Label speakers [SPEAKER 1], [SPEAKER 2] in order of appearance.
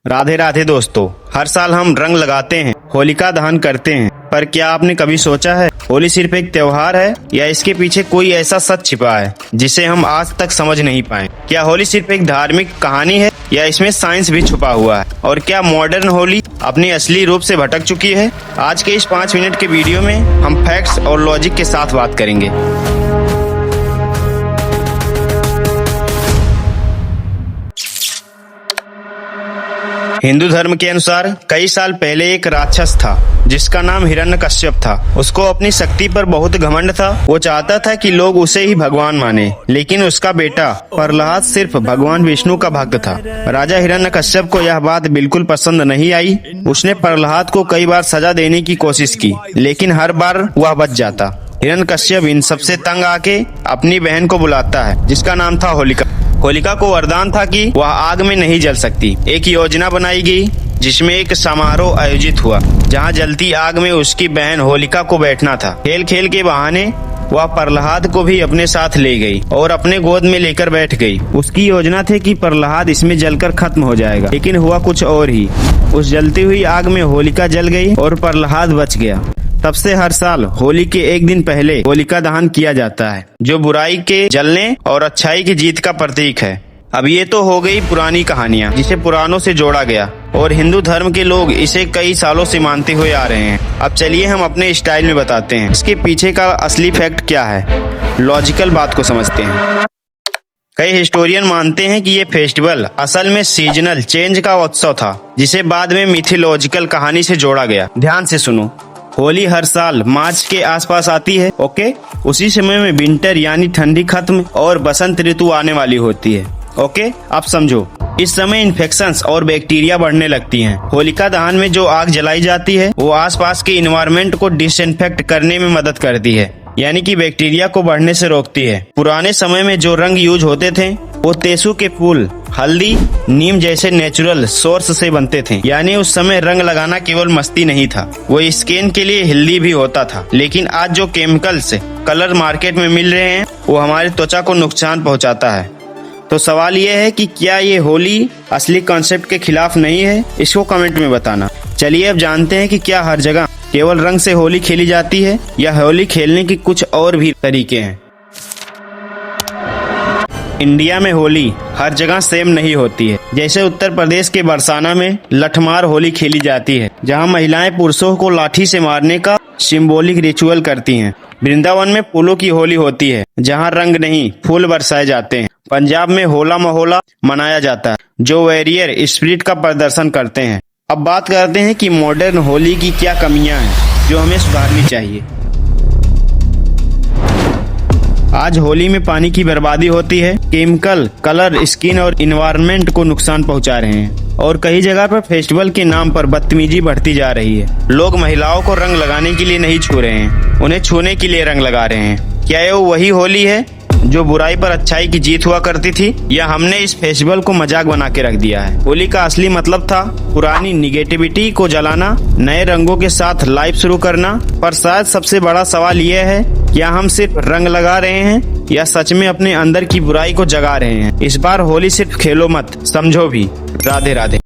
[SPEAKER 1] राधे राधे दोस्तों, हर साल हम रंग लगाते हैं, होलिका दहन करते हैं, पर क्या आपने कभी सोचा है होली सिर्फ एक त्योहार है या इसके पीछे कोई ऐसा सच छिपा है जिसे हम आज तक समझ नहीं पाए? क्या होली सिर्फ एक धार्मिक कहानी है या इसमें साइंस भी छुपा हुआ है? और क्या मॉडर्न होली अपने असली रूप से भटक चुकी है? आज के इस 5 मिनट के वीडियो में हम फैक्ट्स और लॉजिक के साथ बात करेंगे। हिंदू धर्म के अनुसार कई साल पहले एक राक्षस था जिसका नाम हिरण्यकश्यप था। उसको अपनी शक्ति पर बहुत घमंड था। वो चाहता था कि लोग उसे ही भगवान माने, लेकिन उसका बेटा प्रहलाद सिर्फ भगवान विष्णु का भक्त था। राजा हिरण्यकश्यप को यह बात बिल्कुल पसंद नहीं आई। उसने प्रहलाद को कई बार सजा देने की कोशिश की, लेकिन हर बार वह बच जाता। हिरण्यकश्यप इन सबसे तंग आके अपनी बहन को बुलाता है जिसका नाम था होलिका। होलिका को वरदान था कि वह आग में नहीं जल सकती। एक योजना बनाई गई जिसमें एक समारोह आयोजित हुआ जहां जलती आग में उसकी बहन होलिका को बैठना था। खेल खेल के बहाने वह प्रहलाद को भी अपने साथ ले गई और अपने गोद में लेकर बैठ गई। उसकी योजना थी कि प्रहलाद इसमें जलकर खत्म हो जाएगा, लेकिन हुआ कुछ और ही। उस जलती हुई आग में होलिका जल गई और प्रहलाद बच गया। तब से हर साल होली के एक दिन पहले होलिका दहन किया जाता है, जो बुराई के जलने और अच्छाई की जीत का प्रतीक है। अब ये तो हो गई पुरानी कहानियाँ जिसे पुरानों से जोड़ा गया, और हिंदू धर्म के लोग इसे कई सालों से मानते हुए आ रहे हैं। अब चलिए हम अपने स्टाइल में बताते हैं इसके पीछे का असली फैक्ट क्या है। लॉजिकल बात को समझते हैं। कई हिस्टोरियन मानते हैं कि ये फेस्टिवल असल में सीजनल चेंज का उत्सव था, जिसे बाद में मिथोलॉजिकल कहानी से जोड़ा गया। ध्यान से सुनो, होली हर साल मार्च के आसपास आती है, ओके? उसी समय में विंटर यानी ठंडी खत्म और बसंत ऋतु आने वाली होती है, ओके? अब समझो, इस समय इन्फेक्शंस और बैक्टीरिया बढ़ने लगती हैं। होलिका दहन में जो आग जलाई जाती है वो आसपास के इन्वायरमेंट को डिसइंफेक्ट करने में मदद करती है, यानी कि बैक्टीरिया को बढ़ने से रोकती है। पुराने समय में जो रंग यूज होते थे वो तेसु के फूल, हल्दी, नीम जैसे नेचुरल सोर्स से बनते थे। यानी उस समय रंग लगाना केवल मस्ती नहीं था, वो स्किन के लिए हेल्दी भी होता था। लेकिन आज जो केमिकल्स कलर मार्केट में मिल रहे हैं वो हमारी त्वचा को नुकसान पहुंचाता है। तो सवाल ये है कि क्या ये होली असली कॉन्सेप्ट के खिलाफ नहीं है? इसको कमेंट में बताना। चलिए अब जानते हैं कि क्या हर जगह केवल रंग से होली खेली जाती है या होली खेलने की कुछ और भी तरीके हैं। इंडिया में होली हर जगह सेम नहीं होती है। जैसे उत्तर प्रदेश के बरसाना में लठमार होली खेली जाती है, जहां महिलाएं पुरुषों को लाठी से मारने का सिंबॉलिक रिचुअल करती हैं। वृंदावन में फूलों की होली होती है, जहां रंग नहीं फूल बरसाए जाते हैं। पंजाब में होला मोहल्ला मनाया जाता है, जो वॉरियर स्पिरिट का प्रदर्शन करते हैं। अब बात करते हैं कि मॉडर्न होली की क्या कमियां हैं जो हमें सुधारनी चाहिए। आज होली में पानी की बर्बादी होती है। केमिकल कलर स्किन और इन्वायरमेंट को नुकसान पहुंचा रहे हैं, और कई जगह पर फेस्टिवल के नाम पर बदतमीजी बढ़ती जा रही है। लोग महिलाओं को रंग लगाने के लिए नहीं छू रहे हैं, उन्हें छूने के लिए रंग लगा रहे हैं। क्या ये वही होली है जो बुराई पर अच्छाई की जीत हुआ करती थी, या हमने इस फेस्टिवल को मजाक बना के रख दिया है? होली का असली मतलब था पुरानी निगेटिविटी को जलाना, नए रंगों के साथ लाइफ शुरू करना। पर शायद सबसे बड़ा सवाल यह है, क्या हम सिर्फ रंग लगा रहे हैं या सच में अपने अंदर की बुराई को जगा रहे हैं? इस बार होली सिर्फ खेलो मत, समझो भी। राधे राधे।